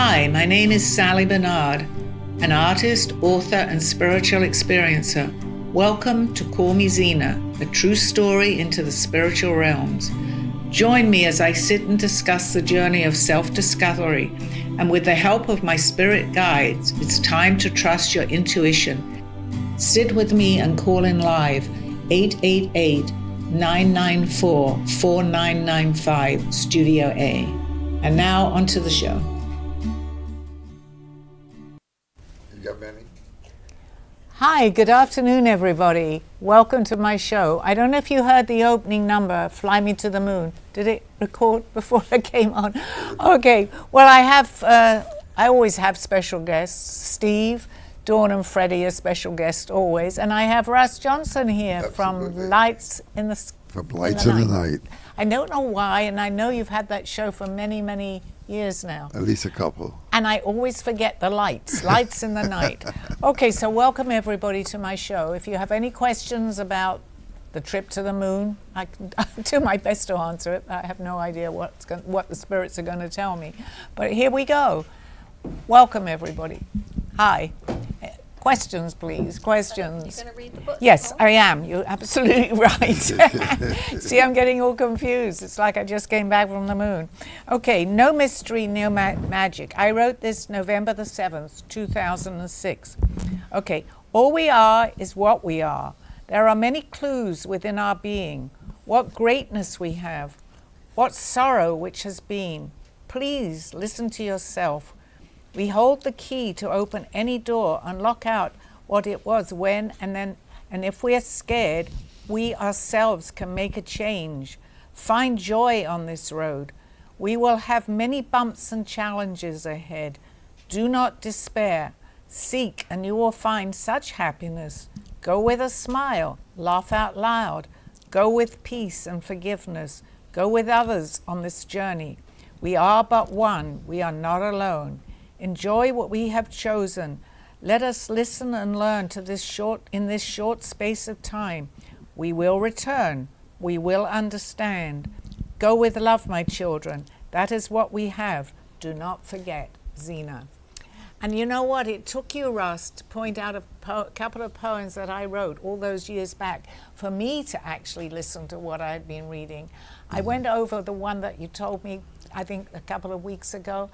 Hi, my name is Sally Bernard, an artist, author, and spiritual experiencer. Welcome to Call Me Zena, a true story into the spiritual realms. Join me as I sit and discuss the journey of self-discovery, and with the help of my spirit guides, it's time to trust your intuition. Sit with me and call in live 888-994-4995, Studio A. And now onto the show. You got many? Hi, good afternoon, everybody. Welcome to my show. I don't know if you heard the opening number, Fly Me to the Moon. Did it record before I came on? Okay, well, I always have special guests. Steve, Dawn and Freddie are special guests always. And I have Russ Johnson here. Absolutely. From Lights in the From Lights in the Night. I don't know why, and I know you've had that show for many, many years now. At least a couple. And I always forget the lights in the night. Okay, so welcome everybody to my show. If you have any questions about the trip to the moon, I can do my best to answer it. I have no idea what the spirits are going to tell me. But here we go. Welcome everybody. Hi. Questions, please. Questions. You're going to read the book? Yes, I am. You're absolutely right. See, I'm getting all confused. It's like I just came back from the moon. Okay, No Mystery, No Magic. I wrote this November the 7th, 2006. Okay, all we are is what we are. There are many clues within our being. What greatness we have. What sorrow which has been. Please listen to yourself. We hold the key to open any door and lock out what it was when and if we are scared, we ourselves can make a change. Find joy on this road. We will have many bumps and challenges ahead. Do not despair. Seek and you will find such happiness. Go with a smile. Laugh out loud. Go with peace and forgiveness. Go with others on this journey. We are but one. We are not alone. Enjoy what we have chosen. Let us listen and learn in this short space of time. We will return. We will understand. Go with love, my children. That is what we have. Do not forget, Zena. And you know what? It took you, Russ, to point out a couple of poems that I wrote all those years back for me to actually listen to what I had been reading. I went over the one that you told me, I think, a couple of weeks ago.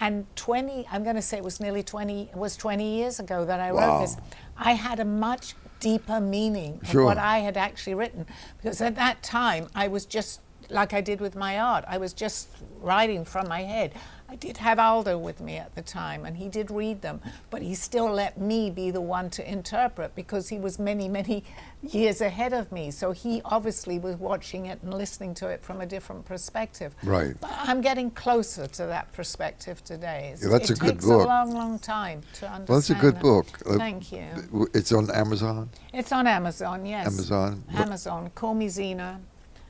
And I'm going to say it was 20 years ago that I wrote this. I had a much deeper meaning of what I had actually written. Because at that time, I was just, like I did with my art, I was just writing from my head. I did have Aldo with me at the time, and he did read them, but he still let me be the one to interpret because he was many, many years ahead of me. So he obviously was watching it and listening to it from a different perspective. Right. But I'm getting closer to that perspective today. Yeah, that's a good book. It takes a long, long time to understand. Well, that's a good book. Thank you. It's on Amazon? It's on Amazon, yes. Amazon. Call Me Zena.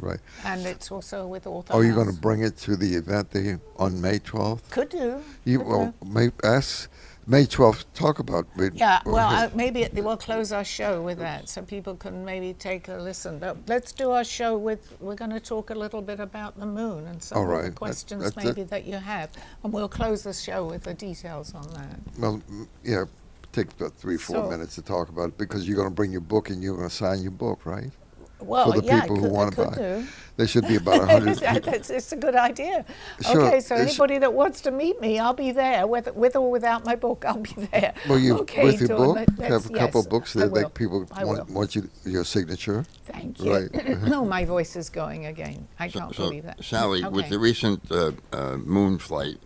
Right. And it's also with Author Are you House. going to bring it to the event on May 12th? Could do. May 12th, talk about it. Yeah, well, maybe we'll close our show with that so people can maybe take a listen. But let's do our show we're going to talk a little bit about the moon and some of the questions that you have. And we'll close the show with the details on that. Well, yeah, take about 3-4 minutes to talk about it because you're going to bring your book and you're going to sign your book, right? Well, for the people who want to buy. Do. There should be about 100 people. It's a good idea. Sure. Okay, so anybody that wants to meet me, I'll be there. With or without my book, I'll be there. Well, with your book, have a couple of books that people want your signature. Thank you. Right. No, my voice is going again. I can't believe that. Sally, with the recent moon flight,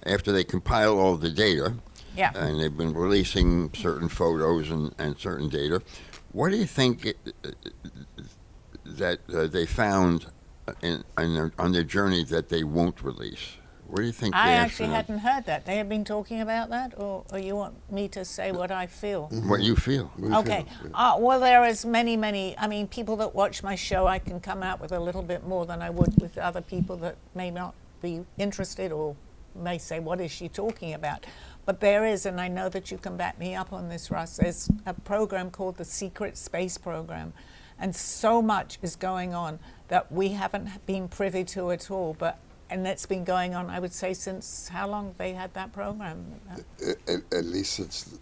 after they compile all the data, and they've been releasing certain photos and certain data, what do you think that they found on their journey that they won't release? What do you think? I actually hadn't heard that. They have been talking about that, or you want me to say what I feel? What you feel. Okay. Well, there is many. I mean, people that watch my show, I can come out with a little bit more than I would with other people that may not be interested or may say, what is she talking about? But there is, and I know that you can back me up on this, Russ, there's a program called the Secret Space Program. And so much is going on that we haven't been privy to at all. But And that's been going on, I would say, since how long they had that program? At least since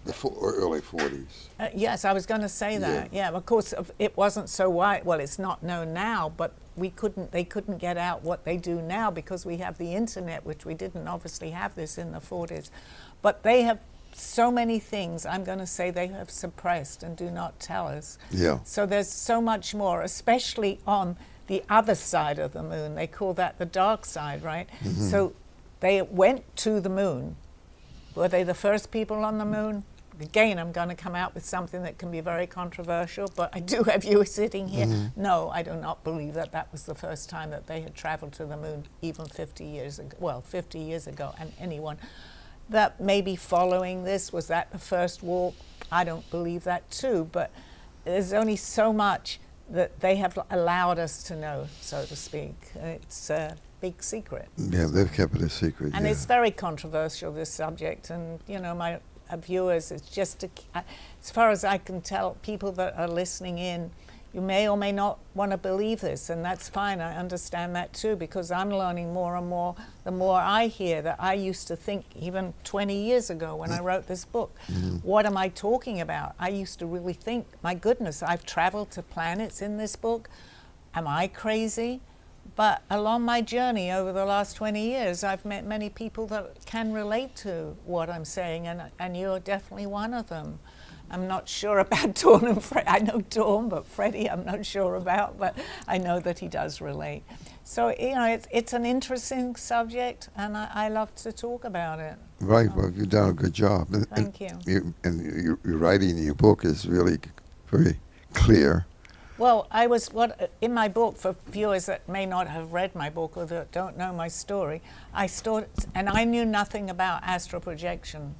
the early 40s. Yes, I was going to say that. Yeah, of course, it wasn't so wide. Well, it's not known now, but they couldn't get out what they do now because we have the internet, which we didn't obviously have this in the 40s. But they have so many things, I'm going to say, they have suppressed and do not tell us. Yeah. So there's so much more, especially on the other side of the moon. They call that the dark side, right? Mm-hmm. So they went to the moon. Were they the first people on the moon? Again, I'm going to come out with something that can be very controversial, but I do have you sitting here. Mm-hmm. No, I do not believe that that was the first time that they had traveled to the moon, even 50 years ago. Well, 50 years ago, and anyone that may be following this, was that the first walk? I don't believe that too, but there's only so much that they have allowed us to know, so to speak. It's a big secret. Yeah, they've kept it a secret. And it's very controversial, this subject. And, you know, my viewers, it's just, as far as I can tell, people that are listening in, you may or may not want to believe this, and that's fine. I understand that too, because I'm learning more and more the more I hear that I used to think even 20 years ago when I wrote this book. Mm-hmm. What am I talking about? I used to really think, my goodness, I've traveled to planets in this book. Am I crazy? But along my journey over the last 20 years, I've met many people that can relate to what I'm saying, and you're definitely one of them. I'm not sure about Dawn and Fred. I know Dawn, but Freddie I'm not sure about, but I know that he does relate. So, you know, it's an interesting subject, and I love to talk about it. Right, well, you've done a good job. Thank you. Your writing in your book is really very clear. Well, in my book, for viewers that may not have read my book or that don't know my story, and I knew nothing about astral projection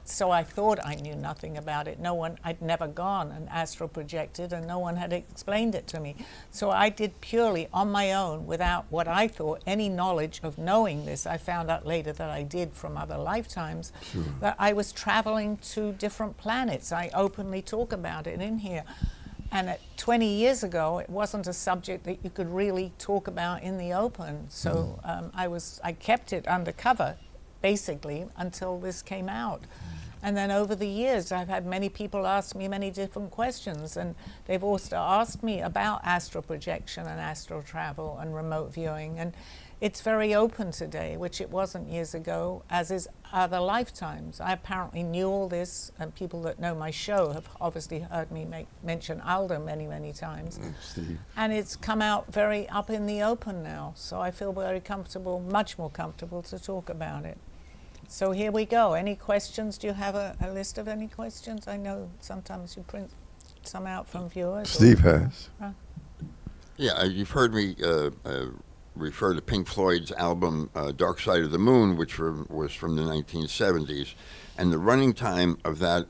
so I thought I knew nothing about it. I'd never gone and astral projected, and no one had explained it to me. So I did purely on my own, without what I thought any knowledge of knowing this. I found out later that I did from other lifetimes, that I was traveling to different planets. I openly talk about it in here. And 20 years ago, it wasn't a subject that you could really talk about in the open. So I kept it undercover, basically, until this came out. And then over the years, I've had many people ask me many different questions, and they've also asked me about astral projection and astral travel and remote viewing. And it's very open today, which it wasn't years ago, as is other lifetimes. I apparently knew all this, and people that know my show have obviously heard me mention Aldo many, many times. And it's come out very up in the open now, so I feel very comfortable, much more comfortable to talk about it. So here we go. Any questions? Do you have a list of any questions? I know sometimes you print some out from viewers. Steve has. Yeah, you've heard me refer to Pink Floyd's album Dark Side of the Moon, which was from the 1970s. And the running time of that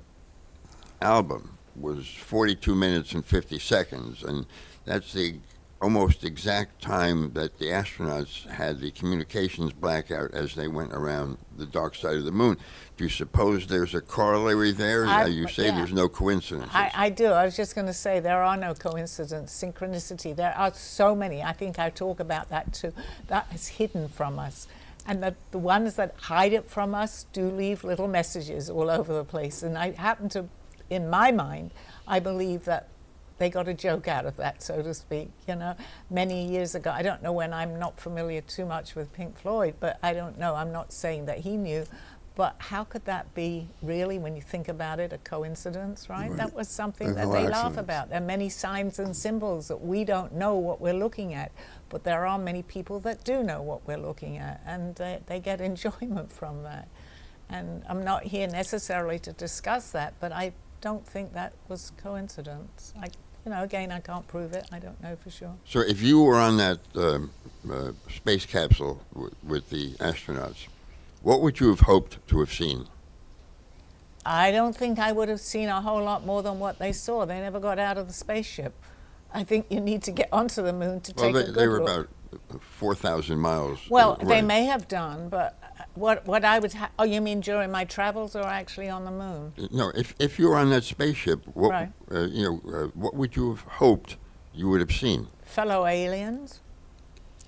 album was 42 minutes and 50 seconds. And that's the almost exact time that the astronauts had the communications blackout as they went around the dark side of the moon. Do you suppose there's a corollary there? You say there's no coincidences. I do. I was just going to say there are no coincidences, synchronicity. There are so many. I think I talk about that too. That is hidden from us. And the ones that hide it from us do leave little messages all over the place. And I happen to, in my mind, I believe that they got a joke out of that, so to speak, you know, many years ago. I don't know when. I'm not familiar too much with Pink Floyd, but I don't know. I'm not saying that he knew, but how could that be really, when you think about it, a coincidence, right? That was something that they laugh about. There are many signs and symbols that we don't know what we're looking at, but there are many people that do know what we're looking at, and they get enjoyment from that. And I'm not here necessarily to discuss that, but I don't think that was coincidence. Again, I can't prove it. I don't know for sure. So if you were on that space capsule with the astronauts, what would you have hoped to have seen? I don't think I would have seen a whole lot more than what they saw. They never got out of the spaceship. I think you need to get onto the moon to take a good they were look. about 4,000 miles. Well, they may have done, but what I would oh, you mean during my travels or actually on the moon? No, if you were on that spaceship, what what would you have hoped you would have seen? Fellow aliens.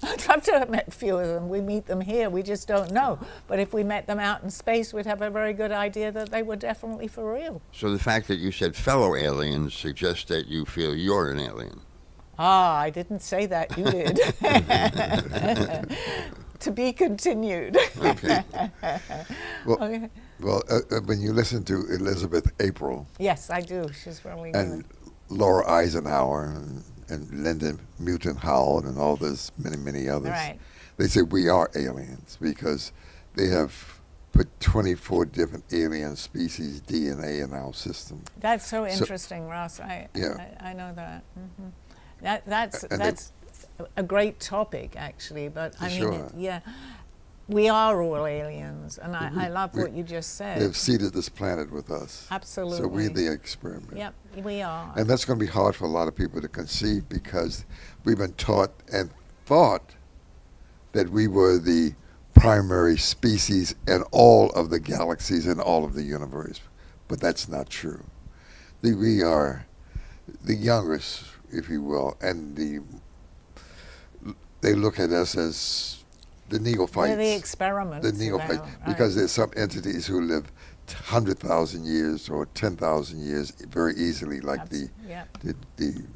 I'd love to have met a few of them. We meet them here, we just don't know. But if we met them out in space, we'd have a very good idea that they were definitely for real. So the fact that you said fellow aliens suggests that you feel you're an alien. Ah, I didn't say that, you did. To be continued. Okay. Well, Okay. well when you listen to Elizabeth April Yes, I do. She's really and good. Laura Eisenhower and Linda Moulton Howell and all those many others, Right. they say we are aliens because they have put 24 different alien species DNA in our system. That's so interesting, Russ. I know that. That's a great topic, actually. But I mean, Sure. we are all aliens, and I love what you just said. They've seeded this planet with us. Absolutely. So we're the experiment. Yep, we are. And that's going to be hard for a lot of people to conceive because we've been taught and thought that we were the primary species in all of the galaxies and all of the universe. But that's not true. We are the youngest, if you will, and they look at us as the neophytes. We're the experiments. The neophytes. Right. Because there's some entities who live 100,000 years or 10,000 years very easily, like the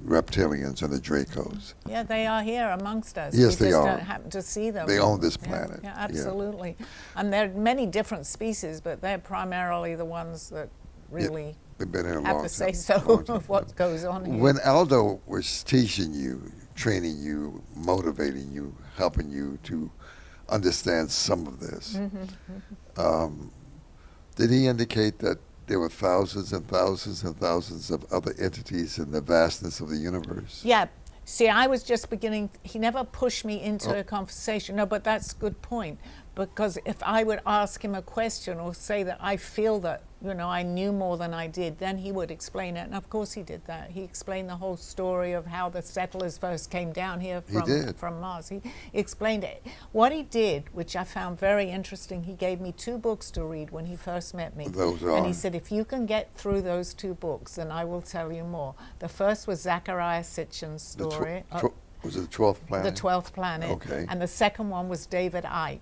reptilians and the Dracos. Yeah, they are here amongst us. Yes, we they just are. don't happen to see them. They own this planet. Yeah, absolutely. And there are many different species, but they're primarily the ones that really They've been here a have long to say time, so long time. of what goes on here. When Aldo was teaching you, training you, motivating you, helping you to understand some of this, did he indicate that there were thousands and thousands and thousands of other entities in the vastness of the universe? Yeah. See, I was just beginning, he never pushed me into a conversation. No, but that's a good point. Because if I would ask him a question or say that I feel that, I knew more than I did, then he would explain it. And of course he did that. He explained the whole story of how the settlers first came down here from Mars. He explained it. What he did, which I found very interesting, he gave me 2 books to read when he first met me. Those are. And he said, if you can get through those 2 books, then I will tell you more. The first was Zachariah Sitchin's story. Was it the 12th planet? The 12th planet. Okay. And the second one was David Icke.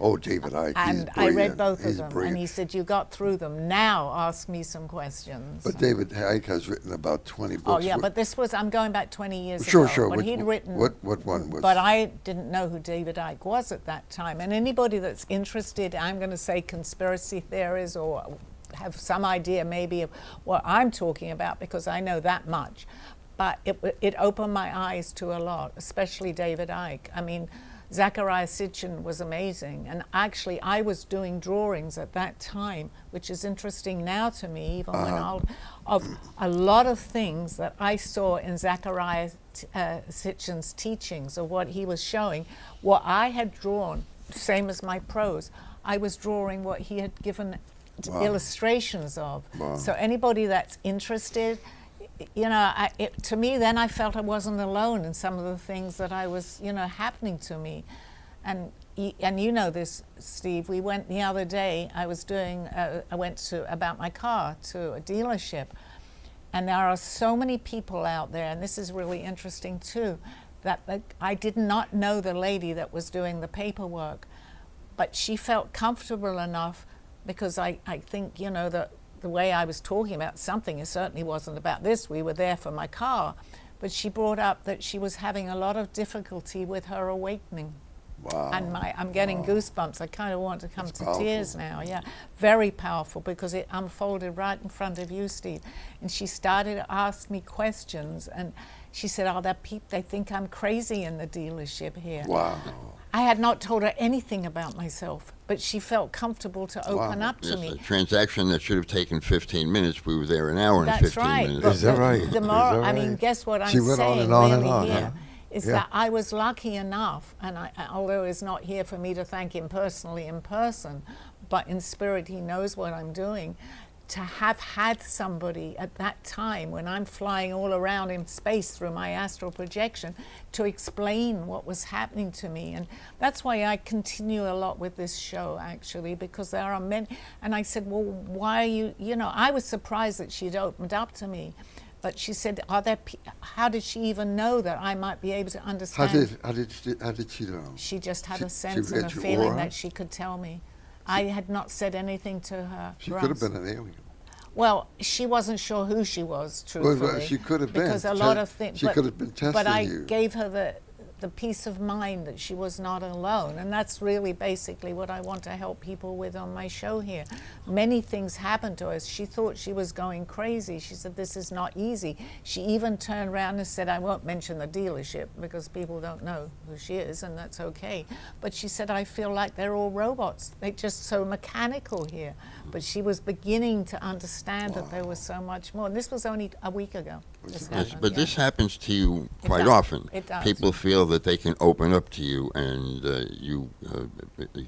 Oh, David Icke. And he's I read brilliant. both of He's them. brilliant. And he said, you got through them. Now ask me some questions. But David Icke has written about 20 books. Oh, yeah, but this was, I'm going back 20 years Sure, ago. sure. When he'd written. What one was? But I didn't know who David Icke was at that time. And anybody that's interested, I'm going to say conspiracy theories or have some idea maybe of what I'm talking about because I know that much. But it opened my eyes to a lot, especially David Icke. I mean, Zachariah Sitchin was amazing. And actually, I was doing drawings at that time, which is interesting now to me, even when of a lot of things that I saw in Zachariah Sitchin's teachings of what he was showing, what I had drawn, same as my prose, I was drawing what he had given illustrations of. Wow. So anybody that's interested, to me, then I felt I wasn't alone in some of the things that I was, happening to me. And you know this, Steve, we went the other day, I went about my car to a dealership. And there are so many people out there, and this is really interesting too, that I did not know the lady that was doing the paperwork, but she felt comfortable enough because I think, the way I was talking about something, it certainly wasn't about this. We were there for my car. But she brought up that she was having a lot of difficulty with her awakening. Wow. And I'm getting goosebumps. I kind of want to come That's to powerful. tears now. Yeah, very powerful because it unfolded right in front of you, Steve. And she started to ask me questions. And she said, they think I'm crazy in the dealership here. Wow. I had not told her anything about myself, but she felt comfortable to open up to Yes, me. a transaction that should have taken 15 minutes, we were there an hour and That's 15 right. minutes. But Is that right? The Is more, that I mean, right? guess what I'm She went on saying and on and really on, here huh? is Yeah. that I was lucky enough, and although he's not here for me to thank him personally in person, but in spirit he knows what I'm doing, to have had somebody at that time when I'm flying all around in space through my astral projection to explain what was happening to me. And that's why I continue a lot with this show, actually, because there are many. And I said, well, why are you, I was surprised that she'd opened up to me But she said, how did she even know that I might be able to understand? How did she know? She just had a sense read and a your feeling aura? that she could tell me. I had not said anything to her. She Russ. could have been an alien. Well, she wasn't sure who she was, truthfully. Well, she could have been. Because a lot of things. She could have been testing But I you. gave her the peace of mind that she was not alone. And that's really basically what I want to help people with on my show here. Many things happened to us. She thought she was going crazy. She said, this is not easy. She even turned around and said, I won't mention the dealership because people don't know who she is, and that's okay. But she said, I feel like they're all robots. They're just so mechanical here. But she was beginning to understand that there was so much more. And this was only a week ago. But this happens to you quite does. often. It does. People feel that they can open up to you and you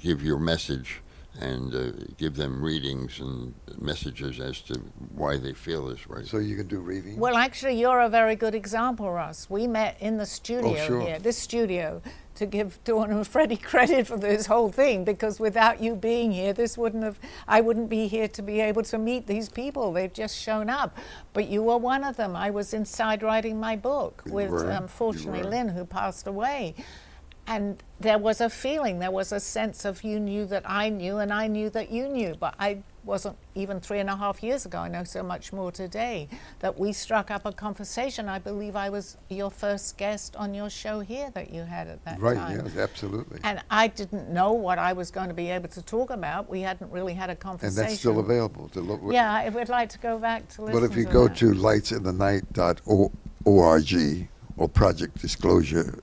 give your message and give them readings and messages as to why they feel this way. So you can do readings? Well, actually, you're a very good example, Russ. We met in the studio sure. here, this studio, to give Dawn and Freddie credit for this whole thing, because without you being here, I wouldn't be here to be able to meet these people. They've just shown up. But you were one of them. I was inside writing my book with, fortunately, Lynn, who passed away. And there was a feeling, there was a sense of you knew that I knew, and I knew that you knew. But I wasn't even 3.5 years ago. I know so much more today. That we struck up a conversation. I believe I was your first guest on your show here that you had at that time. Right, yes, absolutely. And I didn't know what I was going to be able to talk about. We hadn't really had a conversation. And that's still available to look. Yeah, I would like to go back to listen to But if you go that. to lightsinthe.night.org or Project Disclosure,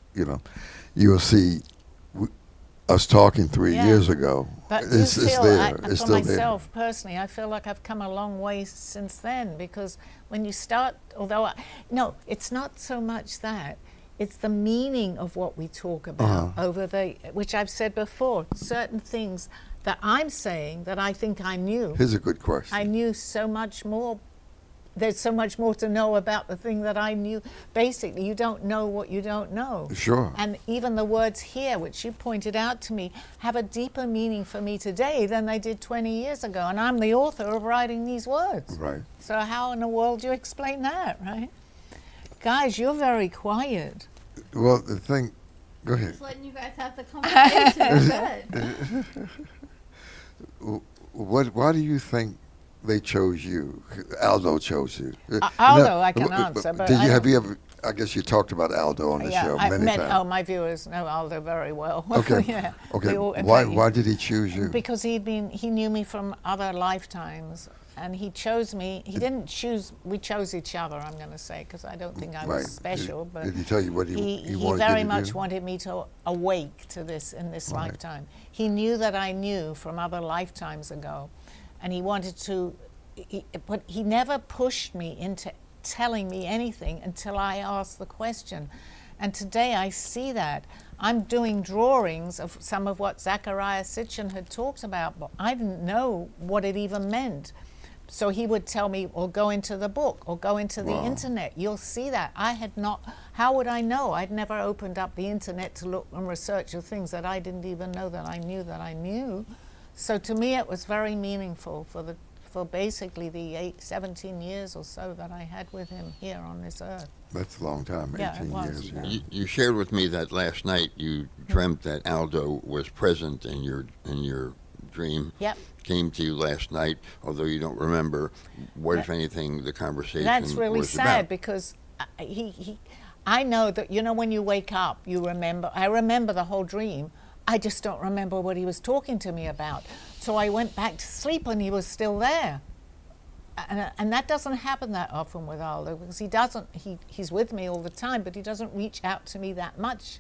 you'll see us talking 3 years ago. But It's there. It's for still myself personally, I feel like I've come a long way since then, because when you start, no, it's not so much that. It's the meaning of what we talk about which I've said before, certain things that I'm saying that I think I knew. Here's a good question. I knew so much more. There's so much more to know about the thing that I knew. Basically, you don't know what you don't know. Sure. And even the words here, which you pointed out to me, have a deeper meaning for me today than they did 20 years ago. And I'm the author of writing these words. Right. So how in the world do you explain that, right? Guys, you're very quiet. Well, the thing, go ahead. Just letting you guys have the conversation. Good. Why do you think they chose you? Aldo chose you. Aldo, I can answer, but have you ever? I guess you talked about Aldo on the show many times. Oh, my viewers know Aldo very well. Okay. Yeah. Okay. Why did he choose you? Because he knew me from other lifetimes, and he chose me. He didn't choose. We chose each other. I'm going to say, because I don't think I was special. But did he tell you what he wanted very you to much do? wanted me to awake to this in this lifetime. He knew that I knew from other lifetimes ago. And he wanted to, but he never pushed me into telling me anything until I asked the question. And today I see that. I'm doing drawings of some of what Zecharia Sitchin had talked about, but I didn't know what it even meant. So he would tell me, or go into the book, or go into the internet. You'll see that. I had not, how would I know? I'd never opened up the internet to look and research the things that I didn't even know that I knew. So to me, it was very meaningful for basically the 17 years or so that I had with him here on this earth. That's a long time, 18 years. Yeah. You shared with me that last night you dreamt that Aldo was present in your dream. Yep. Came to you last night, although you don't remember what, if anything, the conversation That's really was sad about. because I know that, when you wake up, I remember the whole dream. I just don't remember what he was talking to me about. So I went back to sleep and he was still there. And that doesn't happen that often with Aldo, because he's with me all the time, but he doesn't reach out to me that much,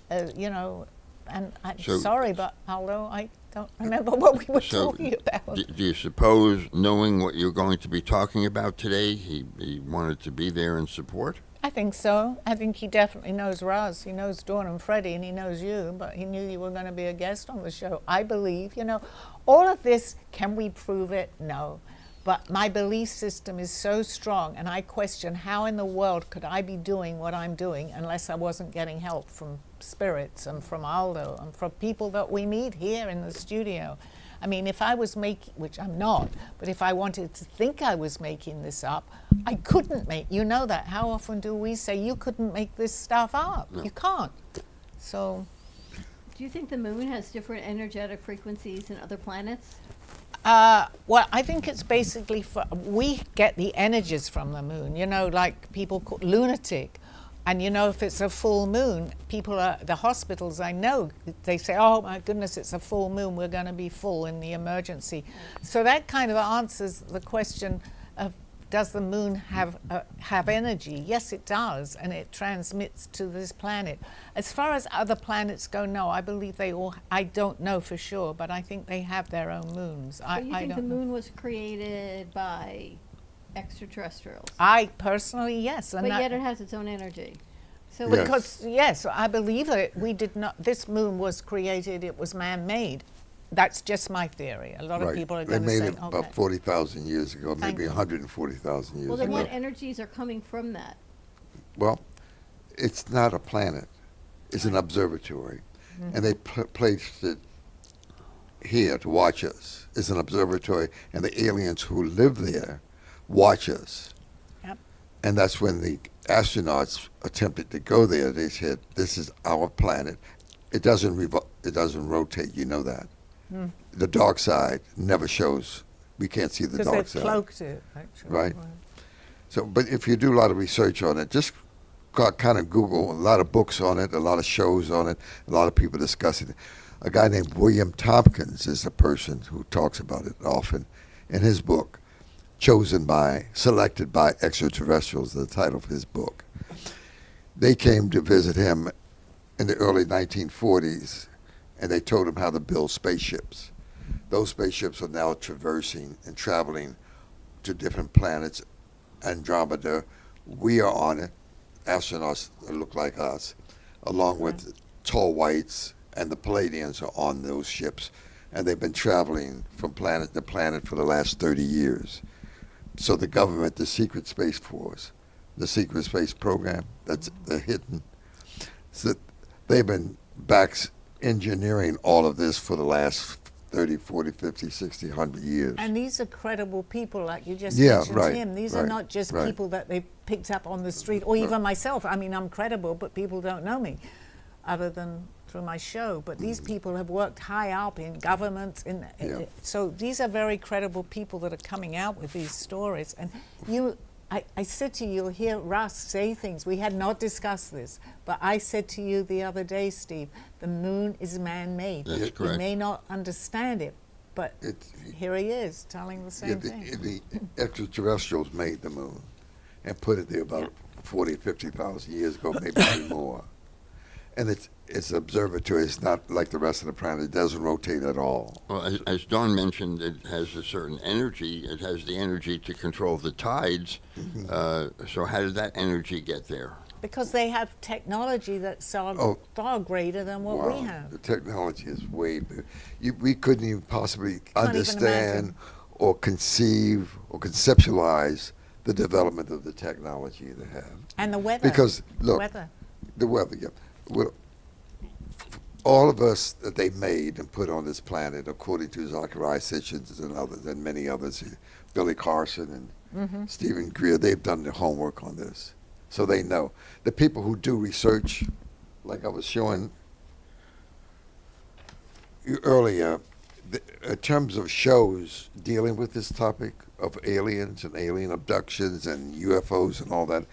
and I'm sorry, but Aldo, I don't remember what we were talking about. Do you suppose, knowing what you're going to be talking about today, he wanted to be there in support? I think so. I think he definitely knows Russ. He knows Dawn and Freddie, and he knows you, but he knew you were going to be a guest on the show. I believe, all of this, can we prove it? No. But my belief system is so strong, and I question how in the world could I be doing what I'm doing unless I wasn't getting help from spirits and from Aldo and from people that we meet here in the studio. I mean, if I was making, which I'm not, but if I wanted to think I was making this up, I couldn't make, you know that. How often do we say, you couldn't make this stuff up? No. You can't. So, Do you think the moon has different energetic frequencies than other planets? well, I think it's basically, we get the energies from the moon, you know, like people call lunatic. And you know, if it's a full moon, the hospitals I know, they say, oh my goodness, it's a full moon, we're going to be full in the emergency. So that kind of answers the question of, does the moon have energy? Yes, it does, and it transmits to this planet. As far as other planets go, no, I believe they all, I don't know for sure, but I think they have their own moons. So you think the moon was created by extraterrestrials? I personally, yes. But yet it has its own energy. So Yes. Because, yes, I believe it. We did not, this moon was created, it was man-made. That's just my theory. A lot of people are going to They say, made it about 40,000 years ago, Thank maybe you. 140,000 years well, then ago. what energies are coming from that? Well, it's not a planet. It's an observatory. And they placed it here to watch us. It's an observatory, and the aliens who live there watch us. Yep. And that's when the astronauts attempted to go there. They said, this is our planet. It doesn't rotate, you know that. The dark side never shows. We can't see the because dark they've side. cloaked it, actually. Right. So, but if you do a lot of research on it, just kind of Google, a lot of books on it, a lot of shows on it, a lot of people discussing it. A guy named William Tompkins is the person who talks about it often in his book, Selected by Extraterrestrials, the title of his book. They came to visit him in the early 1940s, and they told him how to build spaceships. Those spaceships are now traversing and traveling to different planets. Andromeda, we are on it, astronauts that look like us, along with tall whites, and the Palladians are on those ships, and they've been traveling from planet to planet for the last 30 years. So the government, the secret space force, the secret space program, that's the hidden, so they've been back engineering all of this for the last 30, 40, 50, 60, 100 years. And these are credible people, like you just Yeah, mentioned right, him. These are right, not just right. people that they picked up on the street, or even myself. I mean, I'm credible, but people don't know me, other than through my show. But these people have worked high up in governments. So these are very credible people that are coming out with these stories. And I said to you, you'll hear Russ say things. We had not discussed this, but I said to you the other day, Steve, the moon is man-made. That's correct. You may not understand it, but here he is telling the same thing. The extraterrestrials made the moon and put it there about 40, 50,000 years ago, maybe even more. And it's observatory. It's not like the rest of the planet. It doesn't rotate at all. Well, as Dawn mentioned, it has a certain energy. It has the energy to control the tides. So how did that energy get there? Because they have technology that's far greater than what we have. The technology is way bigger. We couldn't even possibly Can't understand even or conceive or conceptualize the development of the technology they have. And the weather. Because, look, the weather, yeah. Well, all of us that they made and put on this planet, according to Zachariah Sitchin and others, and many others, Billy Carson and Stephen Greer, they've done their homework on this. So they know. The people who do research, like I was showing you earlier, in terms of shows dealing with this topic of aliens and alien abductions and UFOs and all that,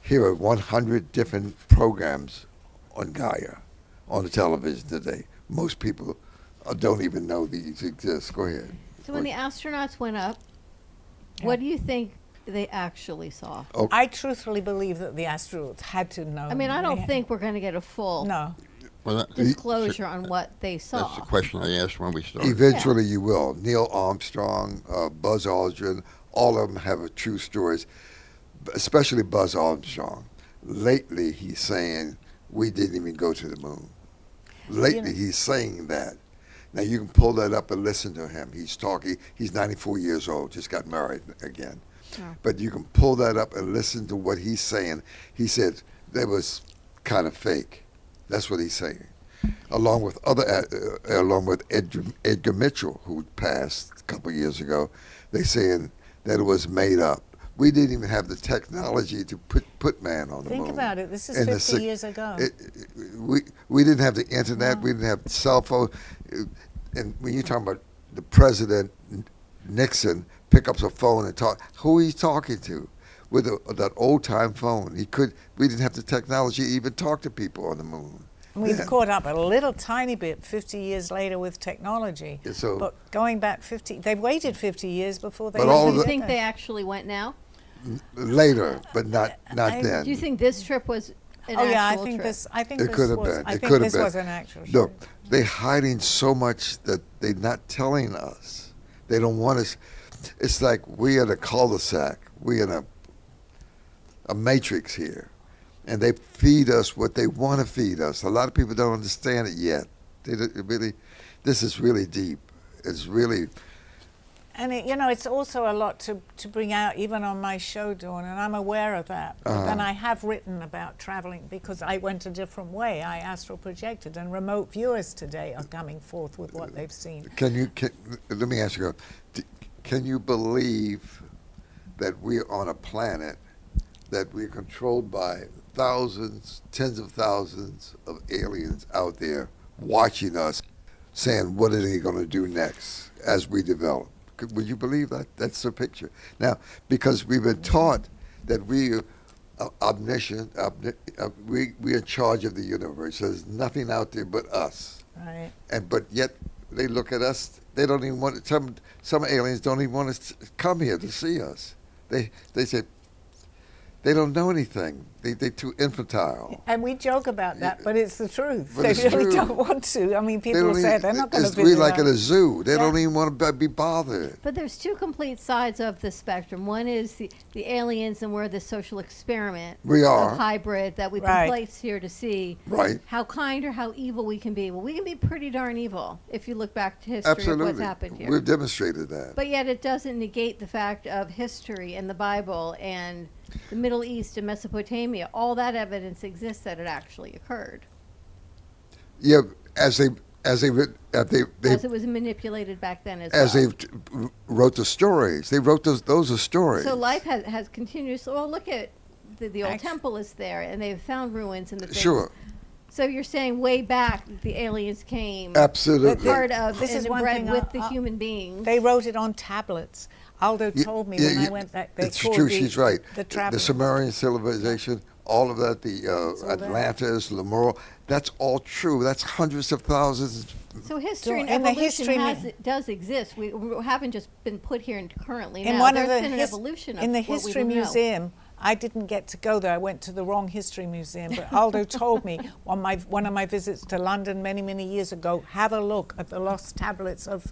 here are 100 different programs on Gaia, on the television today. Most people don't even know these exist. Go ahead. So when the astronauts went up, what do you think they actually saw? I truthfully believe that the astronauts had to know. I mean, I don't think we're going to get a full disclosure on what they saw. That's the question I asked when we started. Eventually you will. Neil Armstrong, Buzz Aldrin, all of them have true stories, especially Buzz Armstrong. Lately he's saying, we didn't even go to the moon. Lately he's saying that. Now you can pull that up and listen to him. He's talking, he's 94 years old, just got married again. Oh. But you can pull that up and listen to what he's saying. He said that was kind of fake. That's what he's saying. along with Edgar Mitchell, who passed a couple of years ago. They saying that it was made up. We didn't even have the technology to put man on the moon. Think about it. This is In the 50 years ago. We didn't have the internet. We didn't have cell phone. And when you're talking about the president Nixon pick up a phone and talk, who he's talking to with that old time phone? We didn't have the technology to even talk to people on the moon. We've caught up a little tiny bit 50 years later with technology. So, but going back 50, they've waited 50 years before they. But all Do you the- think they actually went now? Later, but not then. Do you think this trip was an Oh yeah, I actual think trip? this. I think It this could have was. been. I It think could have this been. was an actual. Look, trip. they're hiding so much that they're not telling us. They don't want us. It's like we in a cul-de-sac. We in a matrix here, and they feed us what they want to feed us. A lot of people don't understand it yet. This is really deep. It's really. And it's also a lot to bring out, even on my show, Dawn, and I'm aware of that. But then I have written about traveling because I went a different way. I astral projected, and remote viewers today are coming forth with what they've seen. Let me ask you, can you believe that we're on a planet that we're controlled by thousands, tens of thousands of aliens out there watching us, saying, what are they going to do next as we develop? Would you believe that? That's the picture. Now, because we've been taught that we are omniscient, we're in charge of the universe. There's nothing out there but us. Right. But yet they look at us. They don't even want some aliens don't even want us to come here to see us. They say they don't know anything. They're too infantile. And we joke about that, but it's the truth. But They it's really true. don't want to. I mean, They people don't say even- they're not going to it's visit we like at us. a zoo. They Yeah. don't even want to be bothered. But there's two complete sides of the spectrum. One is the aliens, and we're the social experiment We are. of hybrid that we've Right. been placed here to see Right. how kind or how evil we can be. Well, we can be pretty darn evil if you look back to history of Absolutely. what's happened here. We've demonstrated that. But yet it doesn't negate the fact of history and the Bible and the Middle East and Mesopotamia. All that evidence exists that it actually occurred, Yeah, as they as it was manipulated back then as well. they wrote the stories. They wrote those are stories. So life has continued. So well, look at the old Actu- temple is there, and they've found ruins and the things. Sure. So you're saying way back the aliens came, Absolutely. part of This is and one bred thing with the I- human beings. They wrote it on tablets. Aldo told me when I went back. They It's called true. the, She's right. The The travelers. Sumerian civilization, all of that, the all there. Atlantis, Lemuria, that's all true. That's hundreds of thousands. So history and in the evolution history does exist. We haven't just been put here currently In now. one There's of the been an his- evolution of in the what we history know. museum. I didn't get to go there. I went to the wrong history museum. But Aldo told me on one of my visits to London many years ago, have a look at the lost tablets of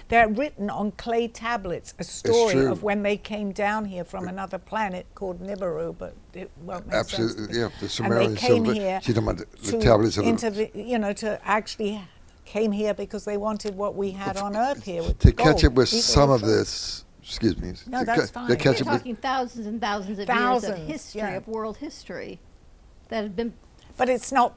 They're written on clay tablets. A story true. of when they came down here from another planet called Nibiru, but it won't make sense. Absolutely, yeah. The And Sumerian they came civilization. here She's talking about the to tablets of to actually came here because they wanted what we had on Earth here. With to gold. catch up with These are some all of true. this. Excuse me. No, to that's ca- fine. To We're catch We're up with talking thousands and thousands of years Thousands, of history, yeah. of world history, that have been. But it's not.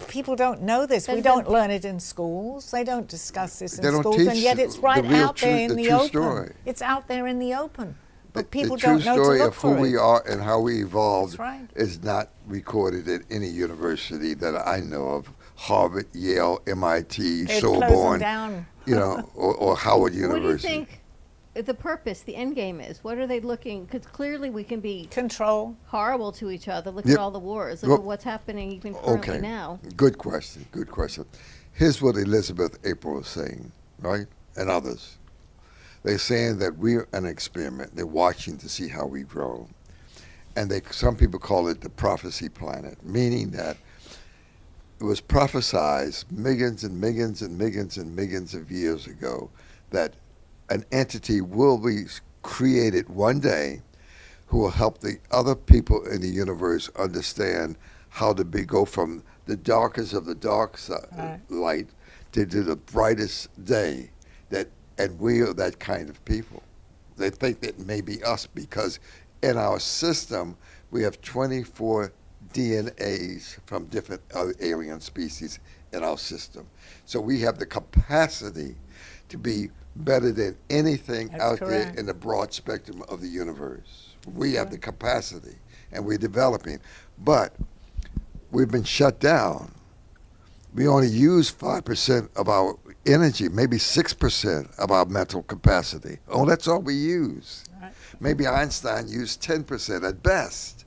People don't know this. We There's don't been- learn it in schools. They don't discuss this They in don't schools, and teach yet it's the right real out there in the the true open. story. It's out there in the open, but people the true don't know to story look of who for we it. are and how we evolved That's right. is not recorded at any university that I know of. Harvard, Yale, MIT, They'd close them Sorbonne, down. or Howard What do you University. think the purpose, the end game is? What are they looking? Because clearly we can be Control. horrible to each other. Look Yep. at all the wars. Look Well, at what's happening even currently Okay, now. good question. Good question. Here's what Elizabeth April is saying, right, and others. They're saying that we're an experiment. They're watching to see how we grow, and some people call it the prophecy planet, meaning that it was prophesized millions and millions and millions and millions of years ago that an entity will be created one day who will help the other people in the universe understand how to go from the darkest of the dark side, Right. light to the brightest day. And we are that kind of people. They think that may be us because in our system we have 24 DNAs from different other alien species in our system. So we have the capacity to be better than anything That's out correct. there in the broad spectrum of the universe. We have the capacity, and we're developing. But we've been shut down. We only use 5% of our energy, maybe 6% of our mental capacity. Oh, that's all we use. Right. Maybe Einstein used 10% at best.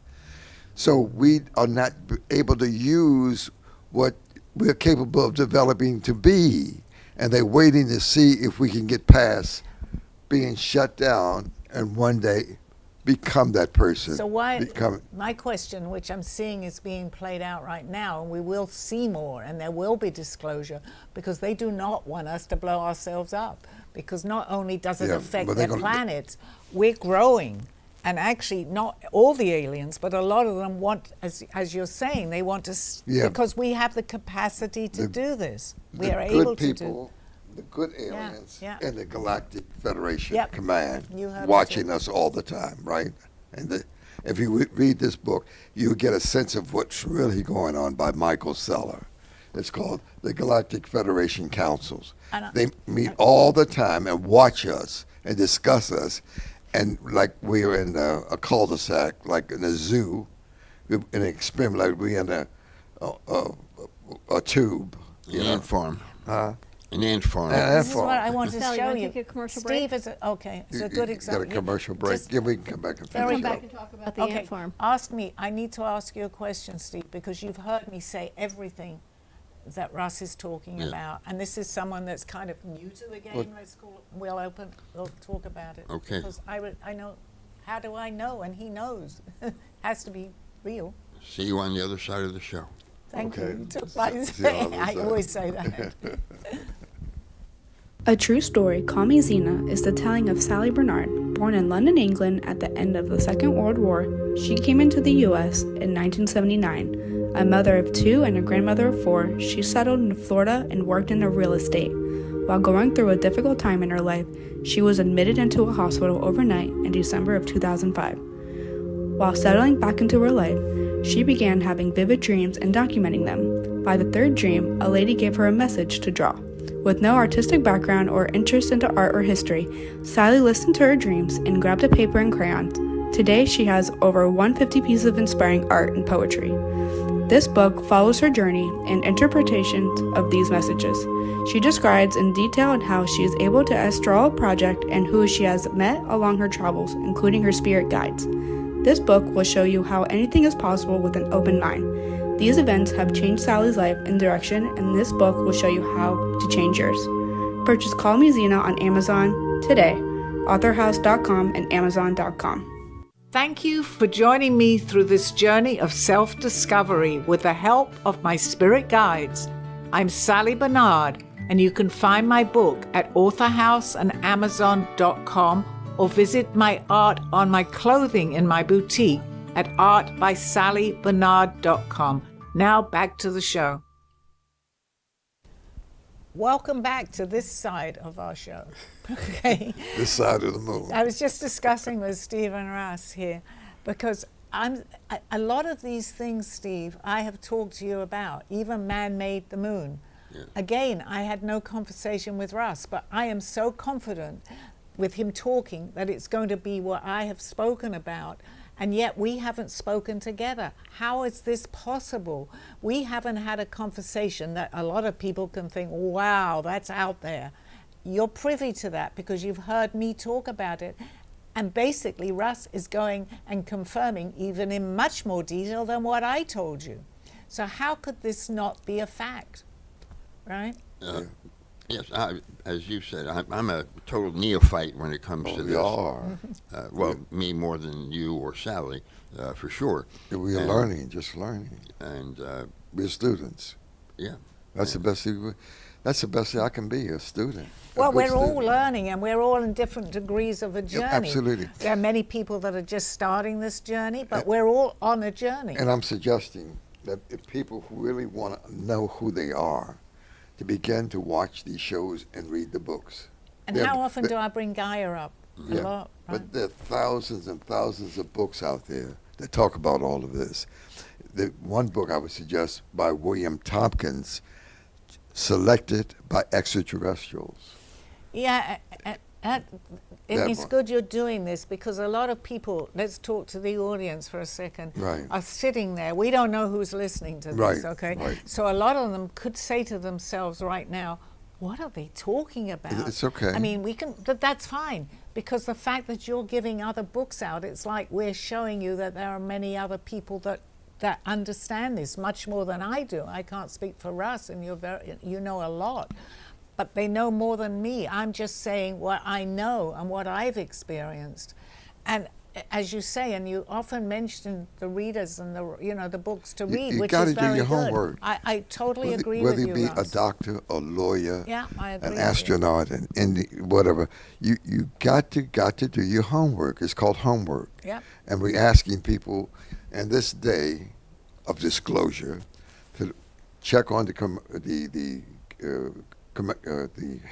So we are not able to use what we're capable of developing to be. And they're waiting to see if we can get past being shut down and one day become that person. So why, Become, my question, which I'm seeing is being played out right now, and we will see more, and there will be disclosure, because they do not want us to blow ourselves up. Because not only does it Yeah, affect but they're their gonna- planets, we're growing. And actually, not all the aliens, but a lot of them want, as you're saying, they want to, Yeah. because we have the capacity to do this. We the are good able to do. people, the good aliens, yeah. and the Galactic Federation Yep. Command You heard it watching too. us all the time, right? And if you read this book, you get a sense of what's really going on by Michael Seller. It's called the Galactic Federation Councils. They meet all the time and watch us and discuss us, and like we're in a cul-de-sac, like in a zoo, in an experiment, like we're in a tube. An ant farm. Huh? An ant farm. This is what I want to Sally, you show wanna you. take a commercial Steve break? is it's a You good example. got a commercial break. Just- Yeah, we can come back and Very finish Come up. back and talk about the Okay, ant farm. ask me. I need to ask you a question, Steve, because you've heard me say everything that Russ is talking Yeah. about, and this is someone that's kind of new to the game. Well- Let's call it. We'll talk about it. Okay. Because I know. How do I know? And he knows. Has to be real. See you on the other side of the show. Thank Okay. you. You took my- See you on the I side. always say that. A true story, Call Me Zena, is the telling of Sally Bernard. Born in London, England at the end of the Second World War, she came into the U.S. in 1979. A mother of 2 and a grandmother of 4, she settled in Florida and worked in real estate. While going through a difficult time in her life, she was admitted into a hospital overnight in December of 2005. While settling back into her life, she began having vivid dreams and documenting them. By the 3rd dream, a lady gave her a message to draw. With no artistic background or interest into art or history, Sally listened to her dreams and grabbed a paper and crayons. Today, she has over 150 pieces of inspiring art and poetry. This book follows her journey and interpretations of these messages. She describes in detail on how she is able to astral a project and who she has met along her travels, including her spirit guides. This book will show you how anything is possible with an open mind. These events have changed Sally's life and direction, and this book will show you how to change yours. Purchase Call Me Zena on Amazon today, authorhouse.com and amazon.com. Thank you for joining me through this journey of self-discovery with the help of my spirit guides. I'm Sally Bernard, and you can find my book at authorhouse and amazon.com, or visit my art on my clothing in my boutique at artbysallybernard.com. Now back to the show. Welcome back to this side of our show. Okay. This side of the moon. I was just discussing with Steve and Russ here, because a lot of these things, Steve, I have talked to you about, even man-made the moon. Yeah. Again, I had no conversation with Russ, but I am so confident with him talking that it's going to be what I have spoken about, and yet we haven't spoken together. How is this possible? We haven't had a conversation that a lot of people can think, wow, that's out there. You're privy to that because you've heard me talk about it. And basically, Russ is going and confirming even in much more detail than what I told you. So how could this not be a fact, right? Yes, as you said, I'm a total neophyte when it comes to We this. are. Well, me more than you or Sally, for sure. We are And- learning, just learning. And We're students. yeah, That's the best thing. That's the best thing I can be, a student. a Well, good we're all student. learning, and we're all in different degrees of a journey. absolutely. There are many people that are just starting this journey, but we're all on a journey. And I'm suggesting that if people who really want to know who they are, to begin to watch these shows and read the books. And They're- how often they- do I bring Gaia up? A Yeah, lot, right? but there are thousands and thousands of books out there that talk about all of this. the one book I would suggest by William Tompkins, Selected by Extraterrestrials. Yeah, it's one. good you're doing this, because a lot of people, let's talk to the audience for a second, Right. are sitting there. We don't know who's listening to this, Right, okay? right. So a lot of them could say to themselves right now, what are they talking about? It's okay. I mean, that's fine, because the fact that you're giving other books out, it's like we're showing you that there are many other people that understand this much more than I do. I can't speak for Russ, and you know a lot. But they know more than me. I'm just saying what I know and what I've experienced. And as you say, and you often mention the readers and the books to read, You which gotta is do very your good. homework. I totally agree Whether with you you, be Russ. a doctor, a lawyer, Yeah, I agree an with you. astronaut, and whatever, you got to do your homework. It's called homework. Yeah. And we're asking people, in this day of disclosure, to check on the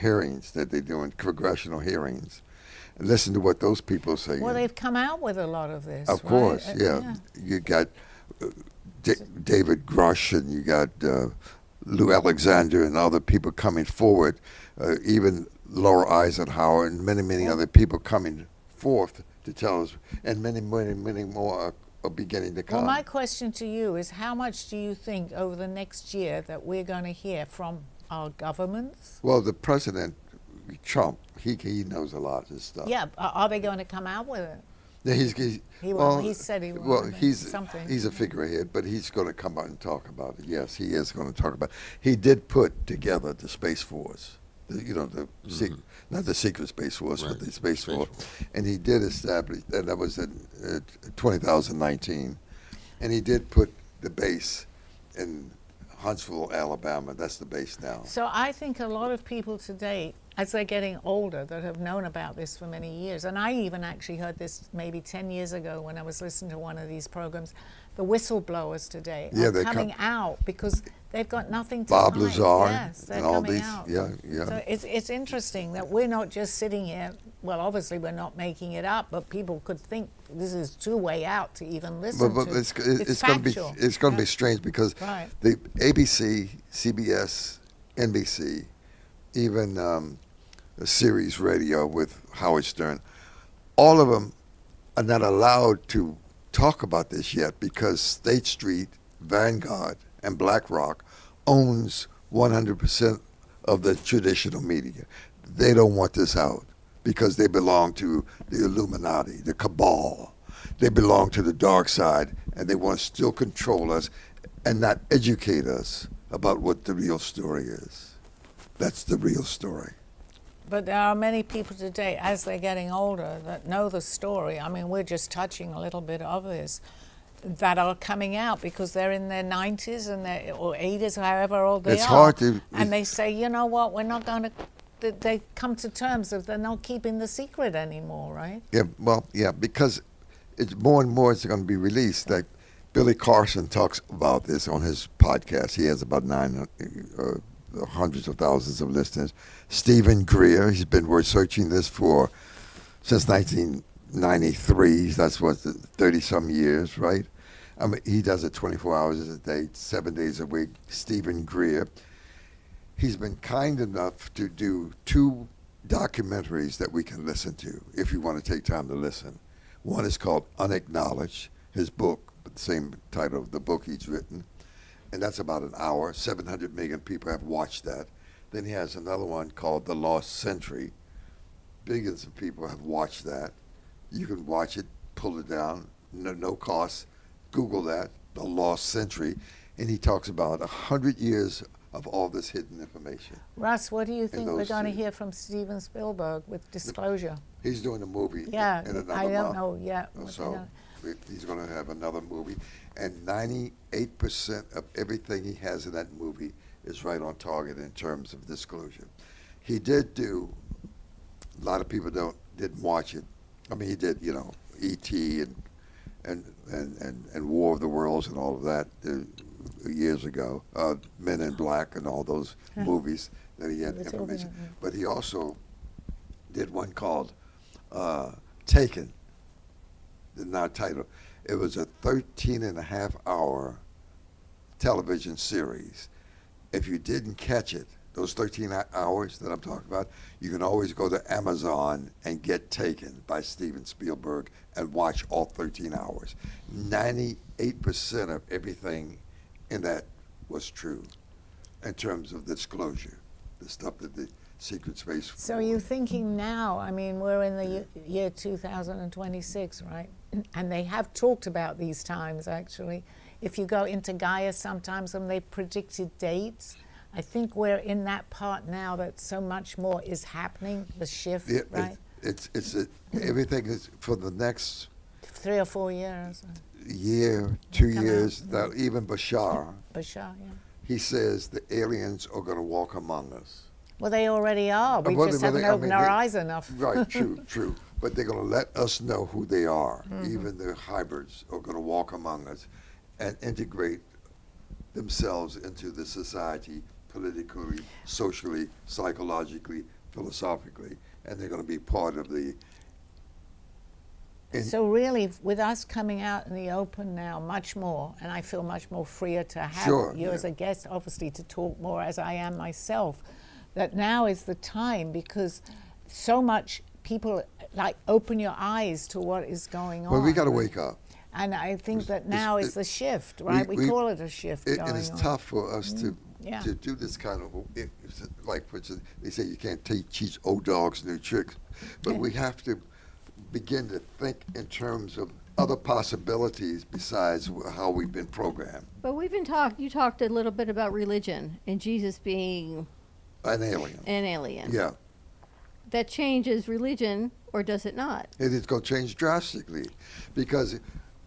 hearings that they do in congressional hearings, and listen to what those people say. Well, they've come out with a lot of this. Of right? course, yeah. You got David Grush, and you got Lou Alexander, and other people coming forward, even Laura Eisenhower, and many other people coming forth to tell us, and many more are beginning to come. Well, my question to you is, how much do you think over the next year that we're going to hear from our governments? Well, the president, Trump, he knows a lot of this stuff. Yeah, are they going to come out with it? Yeah, He said he will. Well, he's something. a figurehead, but he's going to come out and talk about it. Yes, he is going to talk about it. He did put together the Space Force, not the secret Space Force, Right. but the Space Force. Force. And he did establish, and that was in 2019, and he did put the base in Huntsville, Alabama. That's the base now. So I think a lot of people today, as they're getting older, that have known about this for many years, and I even actually heard this maybe 10 years ago when I was listening to one of these programs, the whistleblowers today Yeah, are they coming out because they've got nothing to Bob hide. Lazar Yes, they're and all coming these. out. Yeah. So it's interesting that we're not just sitting here. Well, obviously we're not making it up, but people could think this is too way out to even listen But to. it's going to be factual. be strange, because Right. the ABC, CBS, NBC, even the Sirius Radio with Howard Stern, all of them are not allowed to talk about this yet, because State Street, Vanguard, and BlackRock owns 100% of the traditional media. They don't want this out because they belong to the Illuminati, the cabal. They belong to the dark side, and they want to still control us and not educate us about what the real story is. That's the real story. But there are many people today, as they're getting older, that know the story. I mean, we're just touching a little bit of this, that are coming out because they're in their 90s and or 80s, however old they It's are. hard to- And they say, you know what, we're not going to. They come to terms of they're not keeping the secret anymore, right? Yeah, well, yeah, because it's more and more it's going to be released. Like Billy Carson talks about this on his podcast. He has about hundreds of thousands of listeners. Stephen Greer, he's been researching this since 1993. That's 30-some years, right? I mean, he does it 24 hours a day, 7 days a week. Stephen Greer. He's been kind enough to do 2 documentaries that we can listen to if you want to take time to listen. One is called Unacknowledged, his book, the same title of the book he's written. And that's about an hour. 700 million people have watched that. Then he has another one called The Lost Century. Billions of people have watched that. You can watch it, pull it down, no cost. Google that, The Lost Century. And he talks about 100 years of all this hidden information. Russ, what do you think we're those going to two. hear from Steven Spielberg with Disclosure? He's doing a movie Yeah, in another I don't month. know yet. what they're So gonna- he's going to have another movie. And 98% of everything he has in that movie is right on target in terms of disclosure. He did do, a lot of people didn't watch it. I mean, he did, E.T. and War of the Worlds and all of that years ago, Men in Black and all those movies that he had The information. children, But he also did one called Taken, the title. It was a 13-and-a-half-hour television series. If you didn't catch it, those 13 hours that I'm talking about, you can always go to Amazon and get Taken by Steven Spielberg and watch all 13 hours. 98% of everything in that was true in terms of disclosure, the stuff that the secret space. So you're thinking now, I mean, we're in the year 2026, right? And they have talked about these times, actually. If you go into Gaia sometimes when they predicted dates, I think we're in that part now that so much more is happening, the shift, right? Everything is for the next 3 or 4 years. year, 2 Come years, out. that even Bashar, Bashar, yeah. he says the aliens are going to walk among us. Well, they already are. We Well, just they- haven't I opened mean, our they- eyes enough. Right, true. But they're going to let us know who they are. Even the hybrids are going to walk among us and integrate themselves into the society politically, socially, psychologically, philosophically, and they're going to be part of the. So really, with us coming out in the open now, much more, and I feel much more freer to have Sure, you yeah. as a guest, obviously, to talk more as I am myself, that now is the time because so much people like open your eyes to what is going on. Well, we got to wake up. And I think that now is the shift, we- right? We we- call it a shift going And it's on. tough for us Yeah. to do this kind of, like they say you can't teach old dogs new tricks, but we have to begin to think in terms of other possibilities besides how we've been programmed. But you talked a little bit about religion and Jesus being An alien. an alien. Yeah. That changes religion, or does it not? It is going to change drastically because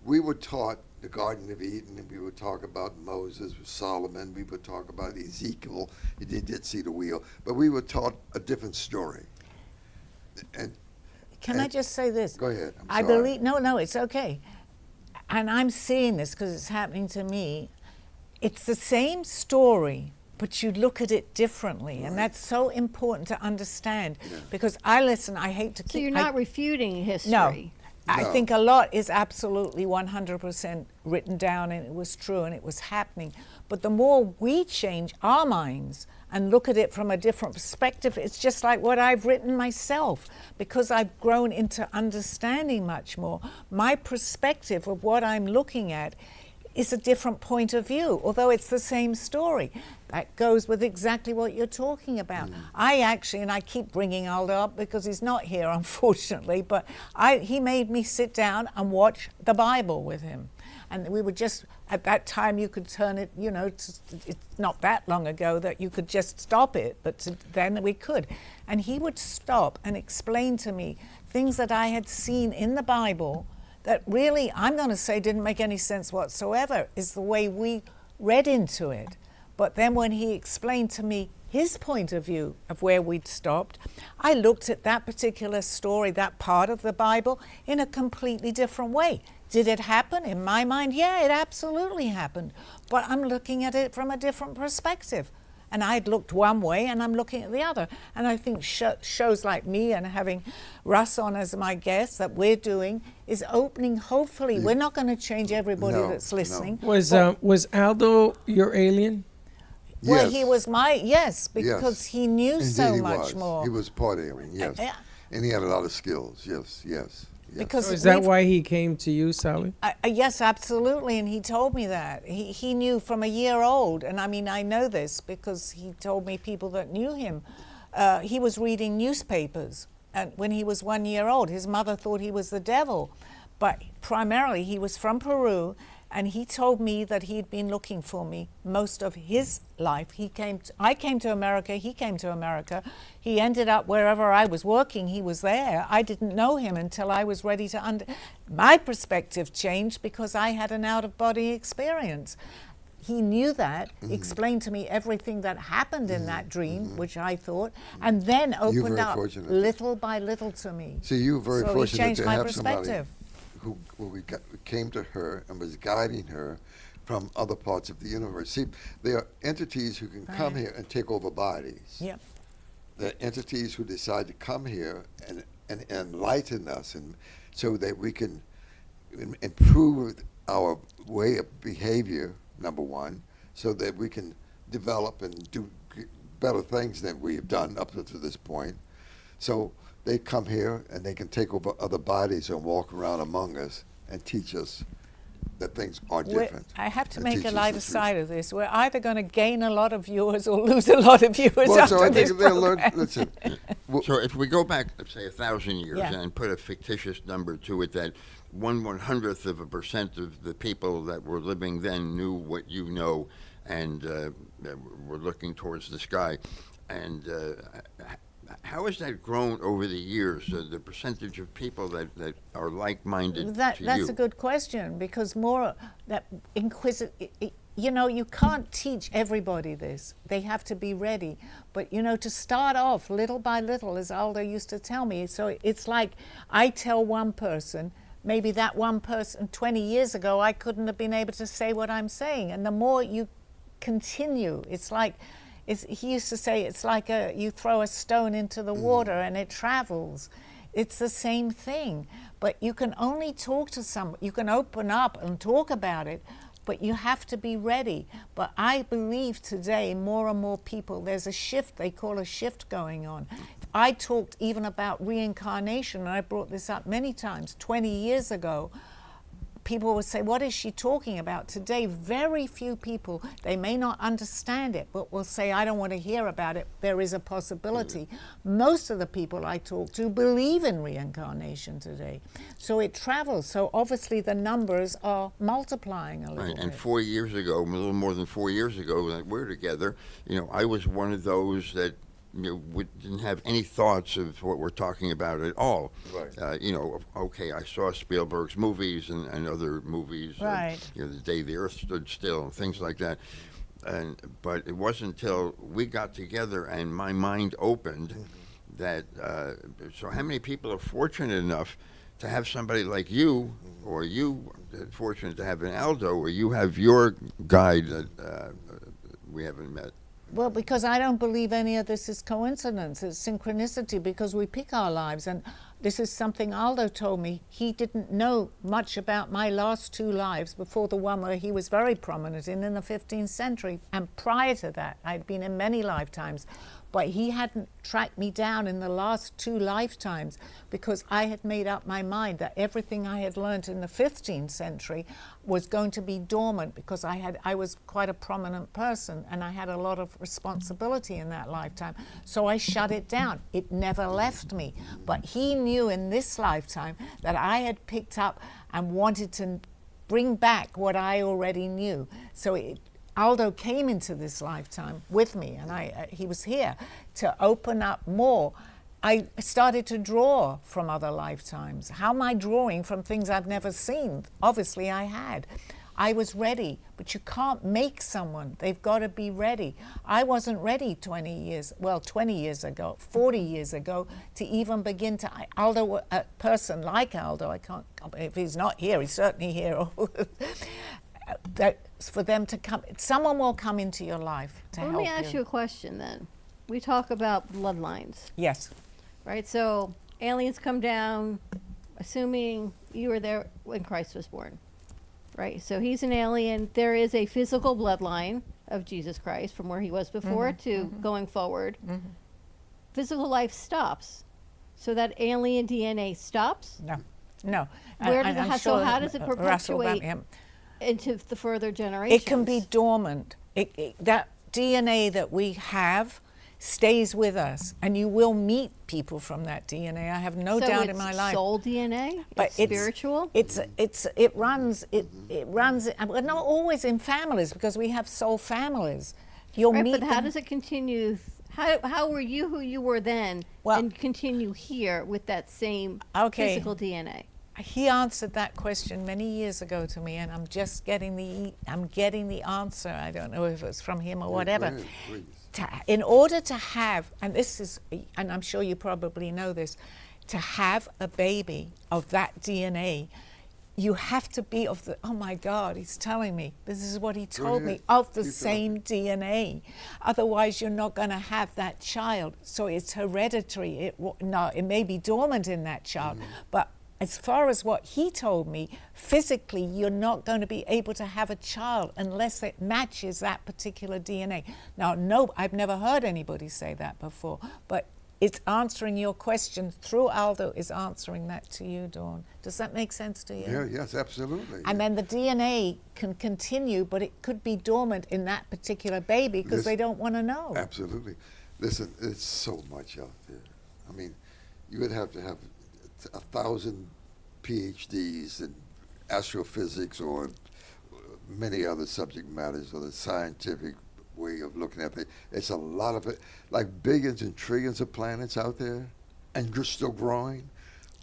we were taught the Garden of Eden, and we would talk about Moses, Solomon, we would talk about Ezekiel. You did see the wheel, but we were taught a different story. And Can I just say this? go ahead. I sorry. believe, no, it's okay. And I'm seeing this because it's happening to me. It's the same story, but you look at it differently. And that's so important to understand because I hate to keep. So you're not refuting history. No. I No. think a lot is absolutely 100% written down and it was true and it was happening. But the more we change our minds and look at it from a different perspective, it's just like what I've written myself. Because I've grown into understanding much more, my perspective of what I'm looking at is a different point of view, although it's the same story. That goes with exactly what you're talking about. I actually, and I keep bringing Aldo up because he's not here, unfortunately, but he made me sit down and watch the Bible with him. And we would just, at that time, you could turn it, it's not that long ago that you could just stop it, but then we could. And he would stop and explain to me things that I had seen in the Bible that really, I'm going to say, didn't make any sense whatsoever, is the way we read into it. But then when he explained to me his point of view of where we'd stopped, I looked at that particular story, that part of the Bible, in a completely different way. Did it happen? In my mind, yeah, it absolutely happened. But I'm looking at it from a different perspective. And I'd looked one way and I'm looking at the other. And I think shows like me and having Russ on as my guest that we're doing is opening, hopefully, we're not going to change everybody No, that's listening. Was Aldo your alien? Well, Yes. he was because he knew Indeed so he much was. more. He was part alien, yes. Yeah. And he had a lot of skills, yes. Because So is that we've- why he came to you, Sally? Yes, absolutely, and he told me that. He knew from a year old, and I mean, I know this because he told me people that knew him. He was reading newspapers, and when he was 1 year old, his mother thought he was the devil. But primarily, he was from Peru, and he told me that he'd been looking for me most of his life. I came to America, he came to America. He ended up wherever I was working, he was there. I didn't know him until I was ready to my perspective changed because I had an out-of-body experience. He knew that, explained to me everything that happened in that dream, which I thought, and then opened very up fortunate. little by little to me. See, you were very So he fortunate changed to my have somebody perspective. who came to her and was guiding her from other parts of the universe. See, there are entities who can come here and take over bodies. Yep. There are entities who decide to come here and enlighten us, and so that we can improve our way of behavior, number one. so that we can develop and do better things than we have done up to this point. So they come here and they can take over other bodies and walk around among us and teach us that things are different. I have to and make teach a us lighter the truth. side of this. We're either going to gain a lot of viewers or lose a lot of viewers Well, after so I this think they'll learn. program. Listen, So if we go back, let's say 1,000 years, Yeah. and put a fictitious number to it, that 1/100% of the people that were living then knew what you know, and were looking towards the sky, and how has that grown over the years? The percentage of people that are like-minded to you. That's a good question, because more that you know, you can't teach everybody this. They have to be ready. But, you know, to start off little by little, as Aldo used to tell me, so it's like I tell one person, maybe that one person 20 years ago, I couldn't have been able to say what I'm saying. And the more you continue, it's like, he used to say, it's like you throw a stone into the water and it travels. It's the same thing. But you can only talk to someone, you can open up and talk about it, but you have to be ready. But I believe today more and more people, there's a shift, they call a shift going on. I talked even about reincarnation, and I brought this up many times. 20 years ago, people would say, what is she talking about? Today, very few people, they may not understand it, but will say, I don't want to hear about it. There is a possibility. Most of the people I talk to believe in reincarnation today. So it travels. So obviously the numbers are multiplying a little Right, bit. and 4 years ago, a little more than 4 years ago, that we're together, you know, I was one of those that didn't have any thoughts of what we're talking about at all. Right. You know, okay, I saw Spielberg's movies and other movies. Right. You know, The Day the Earth Stood Still and things like that. But it wasn't until we got together and my mind opened that. So how many people are fortunate enough to have somebody like you, or you fortunate to have an Aldo, or you have your guide that we haven't met? Well, because I don't believe any of this is coincidence. It's synchronicity, because we pick our lives. And this is something Aldo told me. He didn't know much about my last 2 lives before the one where he was very prominent in the 15th century. And prior to that, I'd been in many lifetimes. But he hadn't tracked me down in the last 2 lifetimes, because I had made up my mind that everything I had learned in the 15th century was going to be dormant, because I was quite a prominent person and I had a lot of responsibility in that lifetime. So I shut it down. It never left me. But he knew in this lifetime that I had picked up and wanted to bring back what I already knew. So Aldo came into this lifetime with me, and he was here to open up more. I started to draw from other lifetimes. How am I drawing from things I've never seen? Obviously I had. I was ready, but you can't make someone. They've got to be ready. I wasn't ready 20 years ago, 40 years ago, to even begin to, Aldo, a person like Aldo, I can't, if he's not here, he's certainly here. That's for them to come, someone will come into your life to help you. Let me ask you a question then. We talk about bloodlines, Yes. right? So aliens come down, assuming you were there when Christ was born, right? So he's an alien. There is a physical bloodline of Jesus Christ from where he was before to going forward. Physical life stops. So that alien DNA stops? No. Where And does I'm it, so sure how does it Russell perpetuate Birmingham- into the further generations? It can be dormant. That DNA that we have stays with us, and you will meet people from that DNA. I have no doubt in my life. Soul DNA, But it's spiritual. It runs. Well, not always in families, because we have soul families. You'll Right, meet but how them. does it continue? How were you who you were then, Well- and continue here with that same Okay. physical DNA? He answered that question many years ago to me, and I'm just getting the answer. I don't know if it's from him or whatever. Please. In order to have, and I'm sure you probably know this, to have a baby of that DNA, you have to be of the, oh my God, he's telling me, this is what he told me, of the same DNA. Otherwise, you're not going to have that child. So it's hereditary. It may be dormant in that child, but as far as what he told me, physically you're not going to be able to have a child unless it matches that particular DNA. Now, no, I've never heard anybody say that before, but it's answering your question through Aldo is answering that to you, Dawn. Does that make sense to you? Yeah, yes, absolutely. And then the DNA can continue, but it could be dormant in that particular baby because they don't want to know. Absolutely. Listen, it's so much out there. I mean, you would have to have 1,000 PhDs in astrophysics or many other subject matters or the scientific way of looking at it. It's a lot of it, like billions and trillions of planets out there, and you're still growing.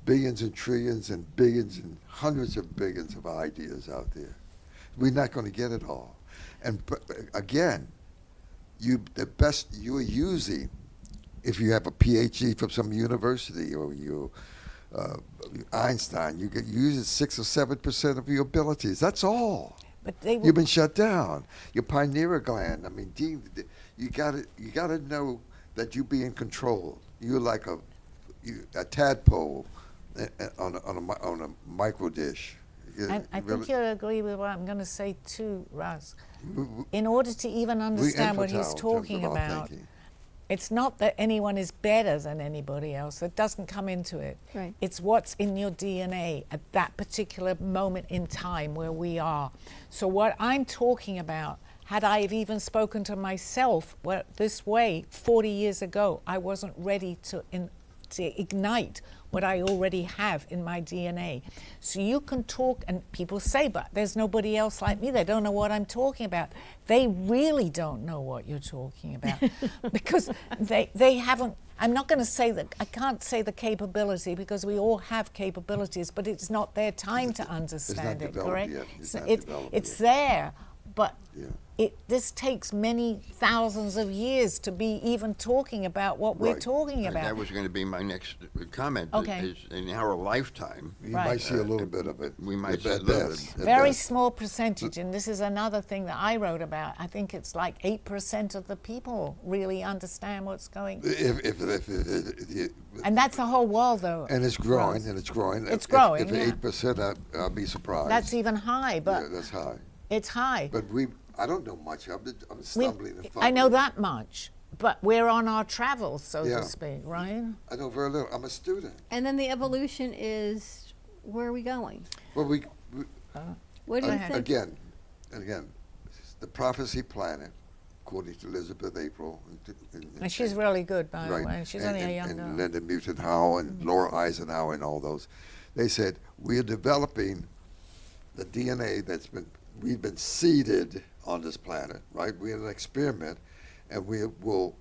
Billions and trillions and billions and hundreds of billions of ideas out there. We're not going to get it all. And again, the best you're using, if you have a PhD from some university or you Einstein, you can use 6 or 7% of your abilities. That's all. But You've been shut down. Your pineal gland. I mean, you gotta know that you be in control. You're like a tadpole on a micro dish. And I think you'll agree with what I'm going to say too, Russ. In order to even understand what he's talking about, it's not that anyone is better than anybody else. That doesn't come into it. Right. It's what's in your DNA at that particular moment in time where we are. So what I'm talking about, had I have even spoken to myself this way 40 years ago, I wasn't ready to ignite what I already have in my DNA. So you can talk, and people say, but there's nobody else like me. They don't know what I'm talking about. They really don't know what you're talking about because they haven't, I'm not going to say that, I can't say the capability because we all have capabilities, but it's not their time to understand it, correct? It's there, but this takes many thousands of years to be even talking about what we're talking about. That was going to be my next comment. Okay. Is in our lifetime, you might see a little bit of it. We might see a at little best, bit. at Very best. small percentage, and this is another thing that I wrote about. I think it's like 8% of the people really understand what's going on. And that's the whole world, though. And it's growing, and it's growing. It's growing, If 8%, I'll be surprised. That's even high, but yeah, that's high. it's high. But I don't know much. I'm stumbling and I know fumbling. that much, but we're on our travels, so Yeah. to speak, right? I know very little. I'm a student. And then the evolution is, where are we going? Well, What do you think? again, the prophecy planet, according to Elizabeth April. And she's really good, by the right, way. She's only a young and girl. Linda Moulton Howe and Laura Eisenhower and all those. They said, we're developing the DNA we've been seeded on this planet, right? We're in an experiment, and we will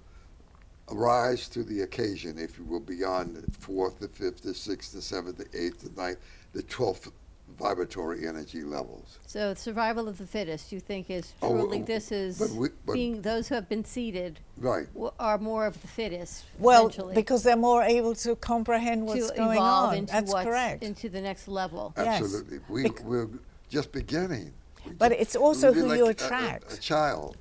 rise to the occasion, if you will, beyond the 4th, the 5th, the 6th, the 7th, the 8th, the 9th, the 12th vibratory energy levels. So survival of the fittest, you think, is truly this is being those who have been seeded Right. are more of the fittest. Well, eventually, because they're more able to comprehend what's to going evolve on. into That's what's correct. into the next level. Yes. Absolutely. We're just beginning. But it's also We're who like you a attract. child.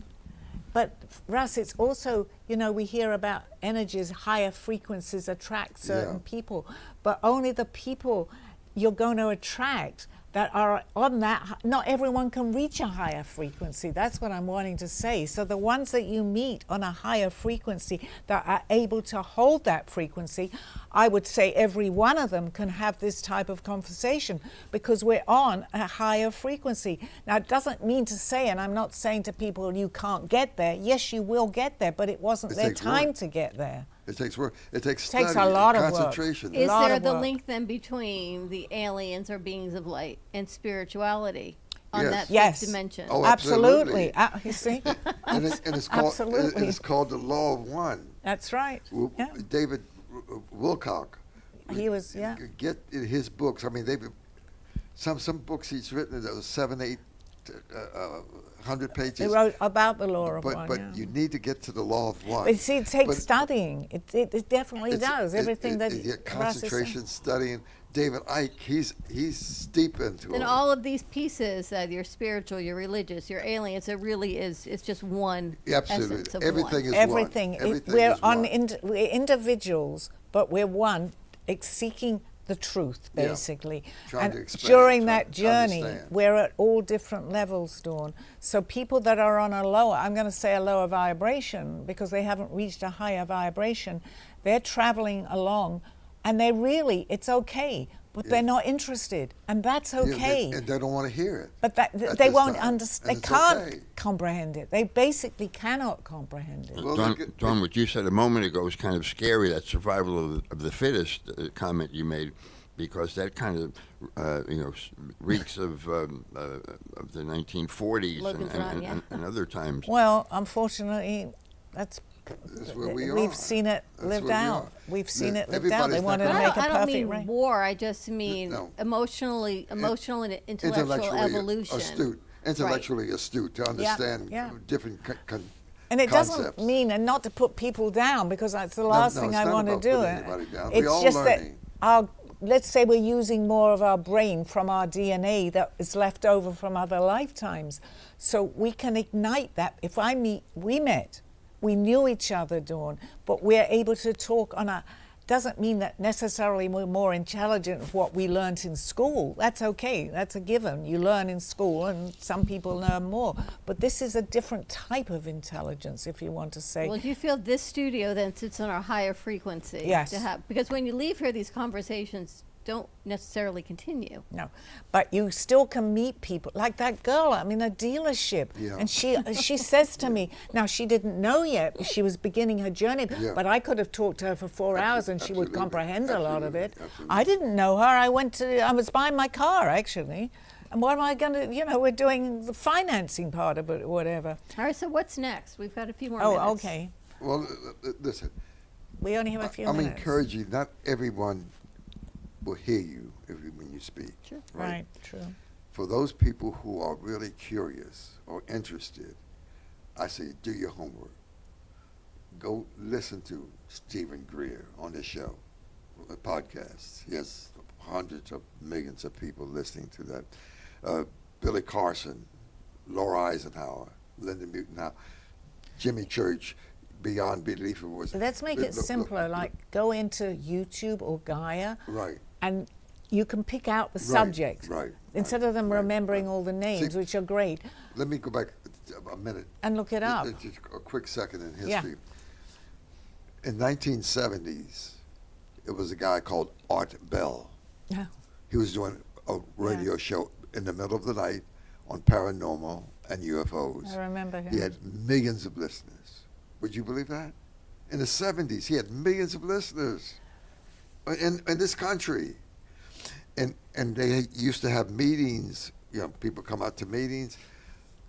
But Russ, it's also, we hear about energies, higher frequencies attract certain people, but only the people you're going to attract that are on that, not everyone can reach a higher frequency. That's what I'm wanting to say. So the ones that you meet on a higher frequency that are able to hold that frequency, I would say every one of them can have this type of conversation because we're on a higher frequency. Now, it doesn't mean to say, and I'm not saying to people you can't get there. Yes, you will get there, but it wasn't their time to get there. It takes work. It takes study, a lot of work. concentration. Is lot there of the work. link then between the aliens or beings of light and spirituality on Yes. that Yes. fifth dimension? Oh, Absolutely. You see? and it's called Absolutely. it's called the law of one. That's right. Yeah. David Wilcock. He was, Get in his books. I mean, some books he's written that was 7, 8, 100 pages. He wrote about the law of one. But you need to get to the law of one. But see, it takes studying. It definitely does. Everything that yeah, Russ is saying. concentration, studying. David Icke, he's deep into Then it. all of these pieces, your spiritual, your religious, your aliens, it really is. It's just one Absolutely. essence of Everything one. is Everything. one. Everything We're is one. we're individuals, but we're one, seeking the truth, Yeah. basically. Trying And to expand, during trying that to journey, understand. we're at all different levels, Dawn. So people that are on a lower, I'm going to say a lower vibration, because they haven't reached a higher vibration, they're traveling along, and they really, it's okay, but they're not interested, and that's okay. And they don't want to hear it. But at they this won't time. understand. They And it's can't okay. comprehend it. They basically cannot comprehend it. Well, Dawn, what you said a moment ago is kind of scary, that survival of the fittest comment you made, because that kind of, reeks of the 1940s Logan's Run, yeah. and other times. Well, unfortunately, that's where we are. we've seen it That's lived where we out. are. We've seen it lived out. Everybody's They not wanted to gonna- make a I don't perfect mean rain. war. I just mean No. emotional and intellectual evolution. Intellectually astute to understand yeah. different And it concepts. doesn't mean, and not to put people down, because that's the last no, thing it's I not want to about do. putting anybody down. It's We're all just learning. that let's say we're using more of our brain from our DNA that is left over from other lifetimes. So we can ignite that. If we met, we knew each other, Dawn, but we're able to talk on a, doesn't mean that necessarily we're more intelligent of what we learned in school. That's okay, that's a given. You learn in school and some people learn more. But this is a different type of intelligence, if you want to say. Well, do you feel this studio then sits on a higher frequency? Yes. Because when you leave here, these conversations don't necessarily continue. No, but you still can meet people like that girl. I'm in a dealership, Yeah. and she says to me, now she didn't know yet, she was beginning her journey, Yeah. but I could have talked to her for 4 hours and she would Absolutely. comprehend a lot of it. Absolutely. I didn't know her. I was buying my car actually, and what am I going to? We're doing the financing part of it, or whatever. All right, so what's next? We've got a few more Oh, minutes. okay. Well, listen, We only have a few I'm minutes. encouraging. Not everyone will hear you when you speak. Sure. Right. True. For those people who are really curious or interested, I say do your homework. Go listen to Stephen Greer on his show, podcasts. He has hundreds of millions of people listening to that. Billy Carson, Laura Eisenhower, Linda Mutenhouse, Jimmy Church, Beyond Belief. Let's make it simpler. Like go into YouTube or Gaia. Right. And you can pick out the subject Right. instead of them remembering all the names, See, which are great, Let me go back a minute. and look it up. Just a quick second in Yeah. history. In 1970s, it was a guy called Art Bell. Yeah. He was doing a radio show in the middle of the night on paranormal and UFOs. I remember him. He had millions of listeners. Would you believe that? In the 70s, he had millions of listeners in this country. And they used to have meetings, people come out to meetings.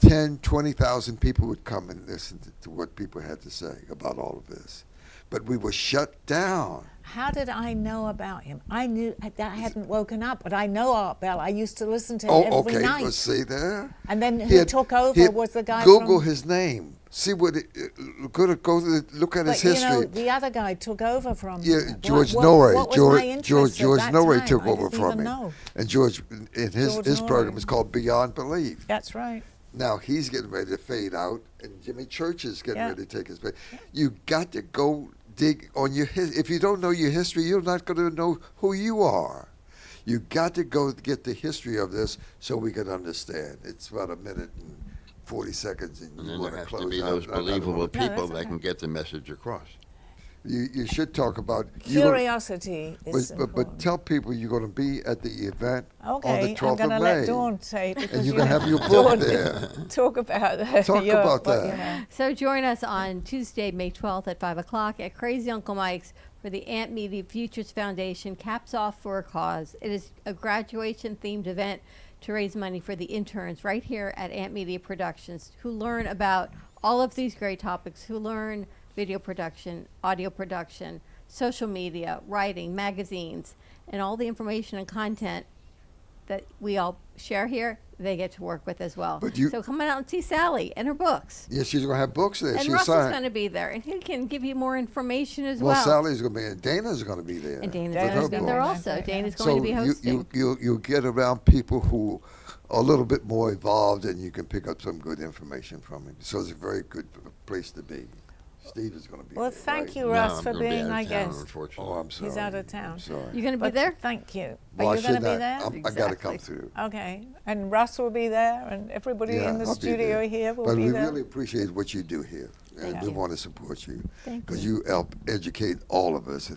10, 20,000 people would come and listen to what people had to say about all of this. But we were shut down. How did I know about him? I knew that I hadn't woken up, but I know Art Bell. I used to listen to him every night. Well, see there? And then who took over was the guy Google from... his name. See what go look at his But, history. the other guy took over from Yeah, him. George What Norrie. was my interest George at that Norrie time? took I over didn't from even him. know. And George, in his George program, Norrie. is called Beyond Belief. That's right. Now he's getting ready to fade out, and Jimmy Church is getting Yeah. ready to take his place. You got to go dig on your history. If you don't know your history, you're not going to know who you are. You got to go get the history of this so we can understand. It's about a minute and 40 seconds, and And you then want there to has close to be out. those I don't believable wanna- people that's that okay. can get the message across. You should talk about you're gonna- Curiosity is but important. tell people you're going to be at the event on the Okay, 12th I'm going to of let May. Dawn say it because And you're you going to have your Dawn, book there. Talk about that. Talk about what that. you have. So join us on Tuesday, May 12th at 5 o'clock at Crazy Uncle Mike's for the Ant Media Futures Foundation Caps Off for a Cause. It is a graduation-themed event to raise money for the interns right here at Ant Media Productions who learn about all of these great topics, who learn video production, audio production, social media, writing, magazines, and all the information and content that we all share here, they get to work with as well. But you- So come on out and see Sally and her books. Yes, she's going to have books there. And She'll Russ is sign. going to be there, and he can give you more information as Well, well. Sally's going to be, and Dana's going to be there. And Dana's Dana's going to her be book. there book. also. Yeah. Dana's So going to be hosting. you get around people who are a little bit more involved, and you can pick up some good information from him. So it's a very good place to be. Steve is going to be Well, there, thank right? you, No, Russ, I'm for gonna be being out my of town, guest. unfortunately. Oh, I'm sorry. He's out of town. I'm sorry. You're going to be But there? thank you. Well, Are you going to shouldn't be there? I got to come Exactly. through. Okay. And Russ will be there, and everybody in the I'll be studio there. here will but be we there. really appreciate what you do here, and Thank we you. want to support you Thank because you help educate all of us.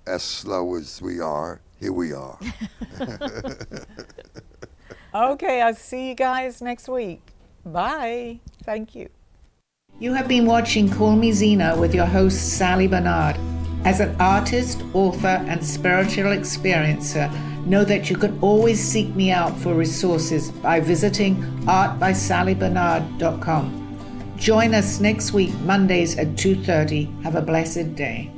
As slow as we are, here we are. Okay, I'll see you guys next week. Bye. Thank you. You have been watching Call Me Zena with your host, Sally Bernard. As an artist, author, and spiritual experiencer, know that you can always seek me out for resources by visiting artbysallybernard.com. Join us next week, Mondays at 2:30. Have a blessed day.